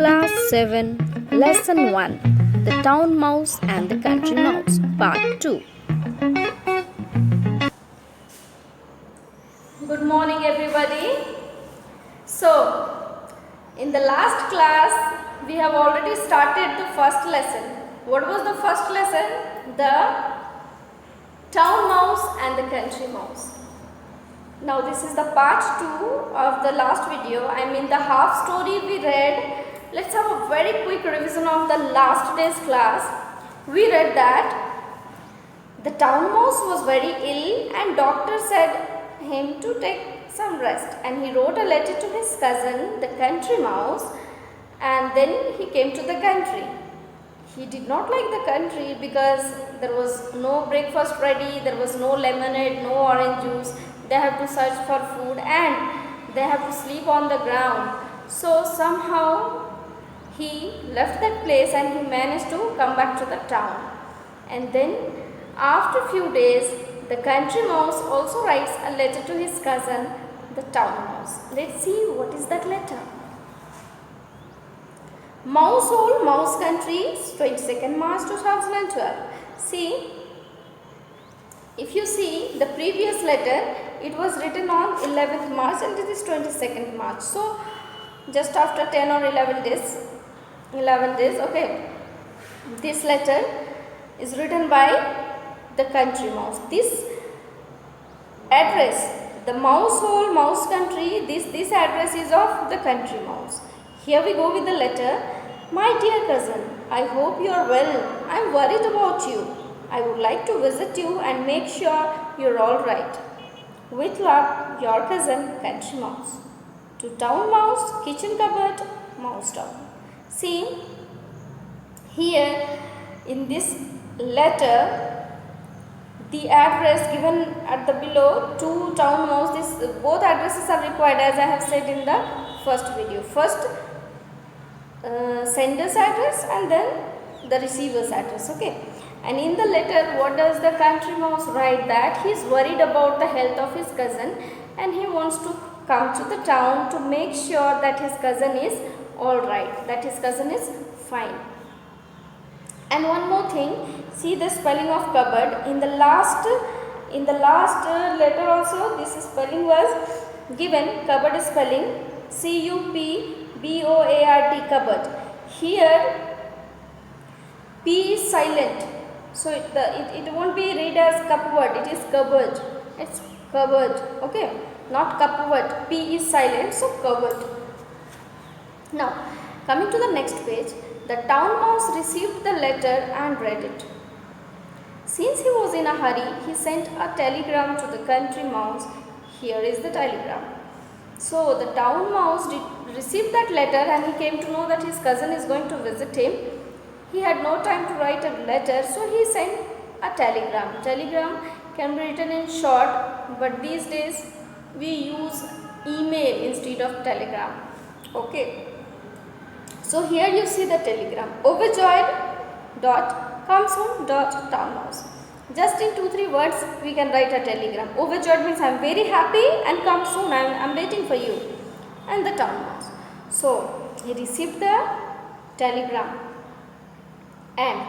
Class 7, Lesson 1, The Town Mouse and the Country Mouse, Part 2. Good morning, everybody. So, in the last class, we have already started the first lesson. What was the first lesson? The town mouse and the country mouse. Now, this is the part 2 of the last video. I mean, the half story we read. Let's have a very quick revision of the last day's class. We read that the town mouse was very ill and doctor said him to take some rest, and he wrote a letter to his cousin, the country mouse, and then he came to the country. He did not like the country because there was no breakfast ready, there was no lemonade, no orange juice. They have to search for food and they have to sleep on the ground. So somehow he left that place and he managed to come back to the town. And then after a few days, the country mouse also writes a letter to his cousin, the town mouse. Let's see what is that letter. Mouse Hole, Mouse Country, 22nd March 2012. See, if you see the previous letter, it was written on 11th March and it is 22nd March. So, just after 10 or 11 days, okay. This letter is written by the country mouse. This address, the Mouse Hole, Mouse Country, this address is of the country mouse. Here we go with the letter. My dear cousin, I hope you are well. I am worried about you. I would like to visit you and make sure you are all right. With love, your cousin, country mouse. To town mouse, kitchen cupboard, mouse town. See, here in this letter, the address given at the below to town mouse, both addresses are required, as I have said in the first video. First sender's address and then the receiver's address, okay. And in the letter, what does the country mouse write? That he is worried about the health of his cousin and he wants to come to the town to make sure that his cousin is alright, that his cousin is fine. And one more thing, see the spelling of cupboard. In the last letter also, this spelling was given. Cupboard is spelling C-U-P-B-O-A-R-D, cupboard. Here P is silent, so it won't be read as cupboard, it is cupboard. It's cupboard, okay, not cupboard. P is silent, so cupboard. Now, coming to the next page, the town mouse received the letter and read it. Since he was in a hurry, he sent a telegram to the country mouse. Here is the telegram. So, the town mouse received that letter and he came to know that his cousin is going to visit him. He had no time to write a letter, so he sent a telegram. Telegram can be written in short, but these days we use email instead of telegram. Okay. So here you see the telegram. Overjoyed. Come soon. Town mouse. Just in 2-3 words we can write a telegram. Overjoyed means I am very happy and come soon. I am waiting for you. And the town mouse. So he received the telegram. And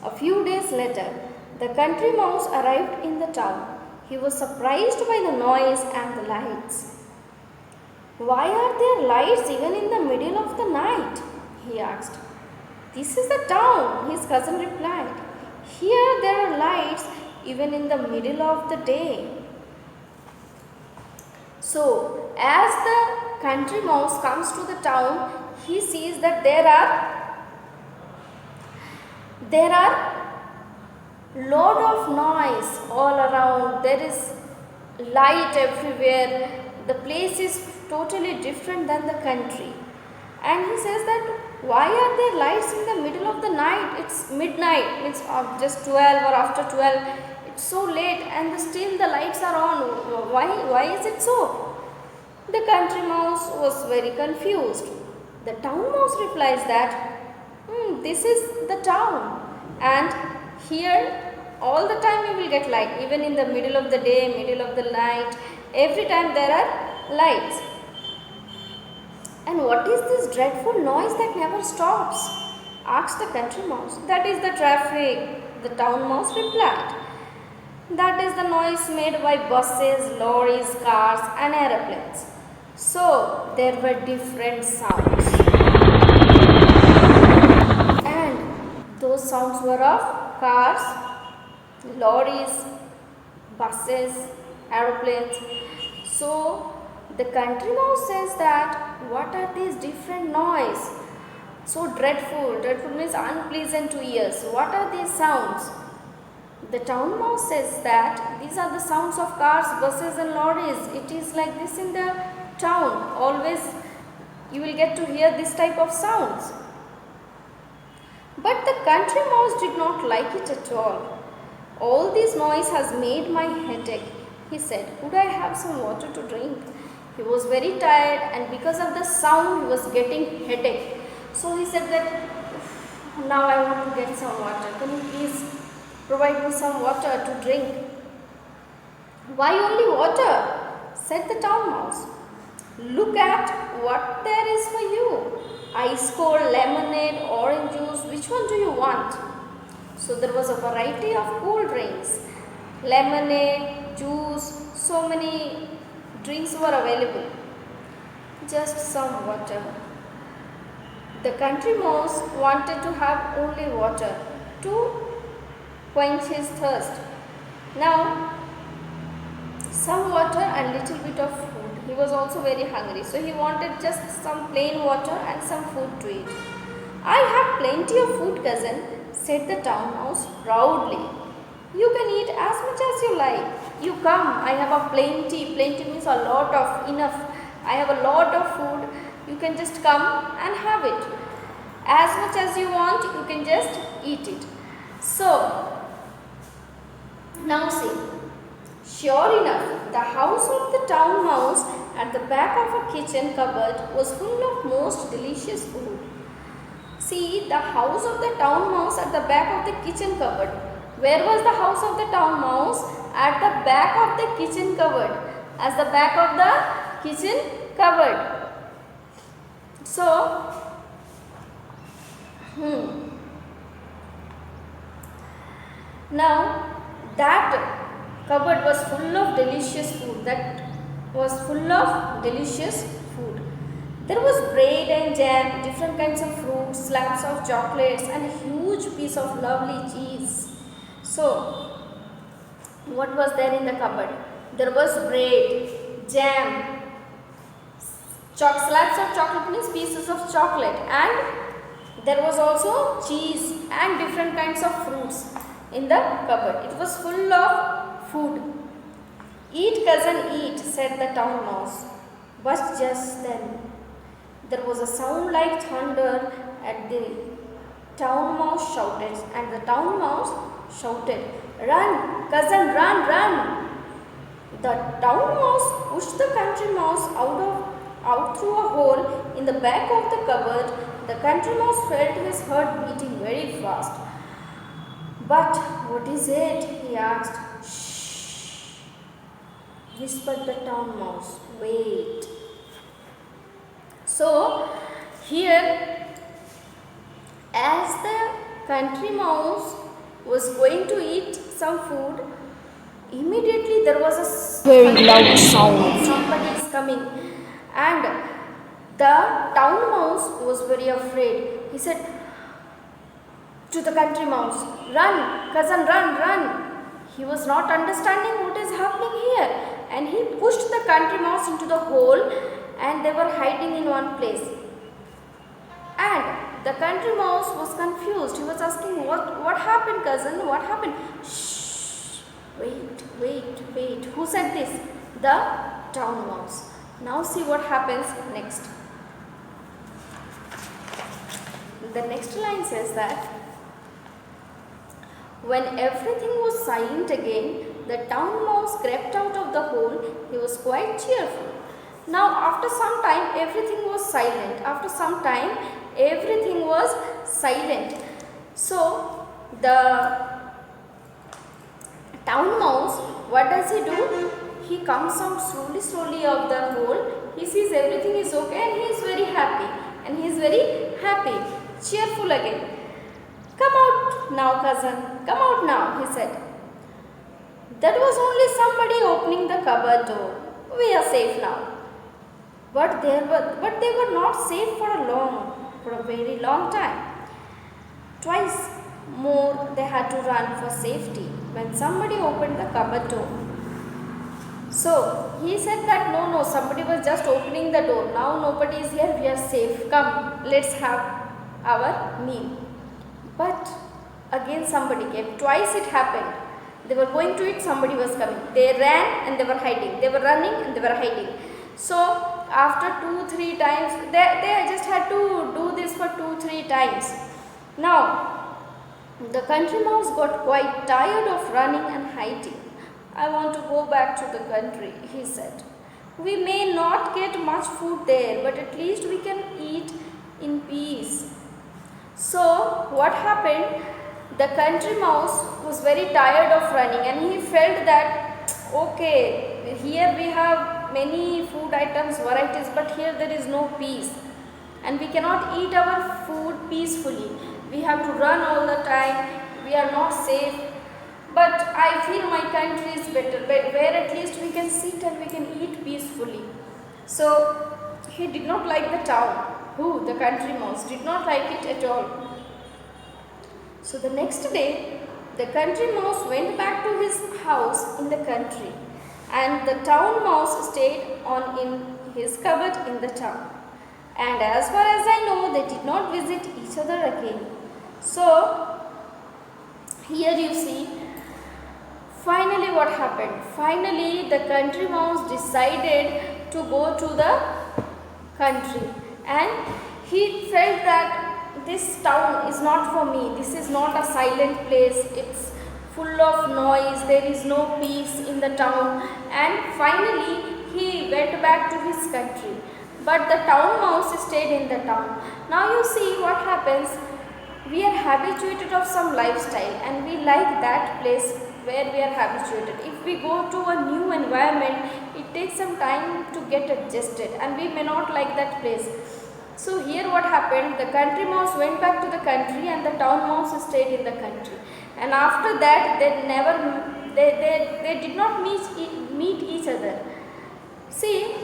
a few days later, the country mouse arrived in the town. He was surprised by the noise and the lights. Why are there lights even in the middle of the night? He asked. This is the town, his cousin replied. Here there are lights even in the middle of the day. So, as the country mouse comes to the town, he sees that there are lot of noise all around. There is light everywhere. The place is totally different than the country. And he says that why are there lights in the middle of the night? It's midnight, it's just 12 or after 12. It's so late and still the lights are on. Why is it so? The country mouse was very confused. The town mouse replies that this is the town and here all the time you will get light, even in the middle of the day, middle of the night, every time there are lights. And what is this dreadful noise that never stops? Asked the country mouse. That is the traffic, the town mouse replied. That is the noise made by buses, lorries, cars, and aeroplanes. So there were different sounds, and those sounds were of cars, lorries, buses, aeroplanes. So the country mouse says that what are these different noise? So dreadful. Dreadful means unpleasant to ears. What are these sounds? The town mouse says that these are the sounds of cars, buses and lorries. It is like this in the town. Always you will get to hear this type of sounds. But the country mouse did not like it at all. All this noise has made my headache, he said. Could I have some water to drink? He was very tired, and because of the sound he was getting headache. So he said that now I want to get some water. Can you please provide me some water to drink? Why only water? Said the town mouse. Look at what there is for you. Ice cold, lemonade, orange juice, which one do you want? So there was a variety of cool drinks. Lemonade, juice, so many drinks were available. Just some water. The country mouse wanted to have only water to quench his thirst. Now, some water and little bit of food. He was also very hungry, so he wanted just some plain water and some food to eat. I have plenty of food, cousin, said the town mouse proudly. You can eat as much as you like. You come, I have a plenty. Plenty means a lot of, enough. I have a lot of food. You can just come and have it. As much as you want, you can just eat it. So, now see. Sure enough, the house of the town mouse at the back of a kitchen cupboard was full of most delicious food. See, the house of the town mouse at the back of the kitchen cupboard. Where was the house of the town mouse? At the back of the kitchen cupboard. As the back of the kitchen cupboard. So, now that cupboard was full of delicious food. There was bread and jam, different kinds of fruits, slabs of chocolates, and a huge piece of lovely cheese. So, what was there in the cupboard? There was bread, jam, slabs of chocolate means pieces of chocolate, and there was also cheese and different kinds of fruits in the cupboard. It was full of food. Eat, cousin, eat, said the town mouse. But just then, there was a sound like thunder, and the town mouse shouted, and the town mouse shouted, Run, cousin, run, run. The town mouse pushed the country mouse out through a hole in the back of the cupboard. The country mouse felt his heart beating very fast. But what is it? He asked. Shh, whispered the town mouse. Wait. So, here, as the country mouse was going to eat some food, immediately there was a Very loud sound. Somebody is coming, and the town mouse was very afraid. He said to the country mouse, Run, cousin, run, run. He was not understanding what is happening here, and he pushed the country mouse into the hole, and they were hiding in one place. And the country mouse was confused. He was asking, what happened, cousin? What happened? Shh, wait. Who said this? The town mouse. Now see what happens next. The next line says that when everything was silent again, the town mouse crept out of the hole. He was quite cheerful. Now after some time everything was silent. So the town mouse, what does he do? he comes out slowly of the hole. He sees everything is okay and he is very happy. And he is very happy, cheerful again. Come out now, cousin. Come out now, he said. That was only somebody opening the cupboard door. We are safe now. But they were not safe for a very long time. Twice more they had to run for safety when somebody opened the cupboard door. So he said that no, somebody was just opening the door. Now nobody is here, we are safe. Come, let's have our meal. But again somebody came. Twice it happened. They were going to eat, somebody was coming. They ran and they were hiding. They were running and they were hiding. So after 2-3 times, they just had to do this for 2-3 times. Now the country mouse got quite tired of running and hiding. I want to go back to the country, he said. We may not get much food there, but at least we can eat in peace. So what happened? The country mouse was very tired of running and he felt that, okay, here we have many food items, varieties, but here there is no peace. And we cannot eat our food peacefully. We have to run all the time. We are not safe. But I feel my country is better, where at least we can sit and we can eat peacefully. So he did not like the town. The country mouse did not like it at all. So the next day, the country mouse went back to his house in the country, and the town mouse stayed on in his cupboard in the town. And as far as I know, they did not visit each other again. So here you see, finally what happened? Finally the country mouse decided to go to the country, and he felt that this town is not for me. This is not a silent place. It's full of noise. There is no peace in the town. And finally he went back to his country. But the town mouse stayed in the town. Now you see what happens. We are habituated of some lifestyle and we like that place where we are habituated. If we go to a new environment, it takes some time to get adjusted and we may not like that place. So here what happened, the country mouse went back to the country and the town mouse stayed in the country. And after that they did not meet each other. See,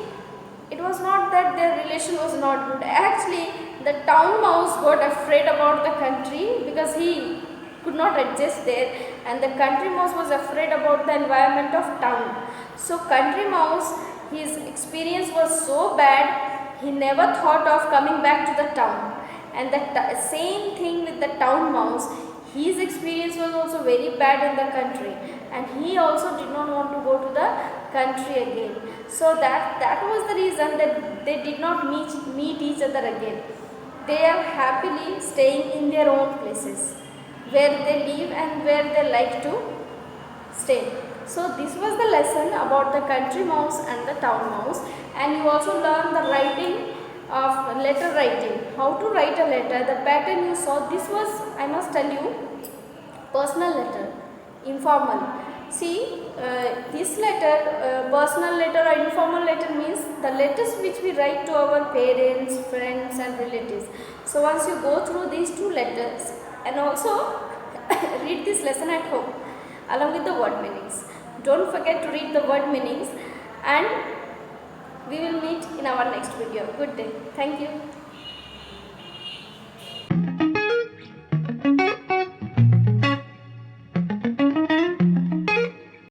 it was not that their relation was not good. Actually, the town mouse got afraid about the country because he could not adjust there, and the country mouse was afraid about the environment of town. So country mouse, his experience was so bad, he never thought of coming back to the town. And the same thing with the town mouse, his experience was also very bad in the country and he also did not want to go to the country again. So that was the reason that they did not meet each other again. They are happily staying in their own places where they live and where they like to stay. So this was the lesson about the country mouse and the town mouse, and you also learn the writing of letter writing, how to write a letter. The pattern you saw, this was, I must tell you, personal letter, informal. See, this letter, personal letter or informal letter means the letters which we write to our parents, friends and relatives. So once you go through these two letters and also read this lesson at home along with the word meanings. Don't forget to read the word meanings, and we will meet in our next video. Good day. Thank you.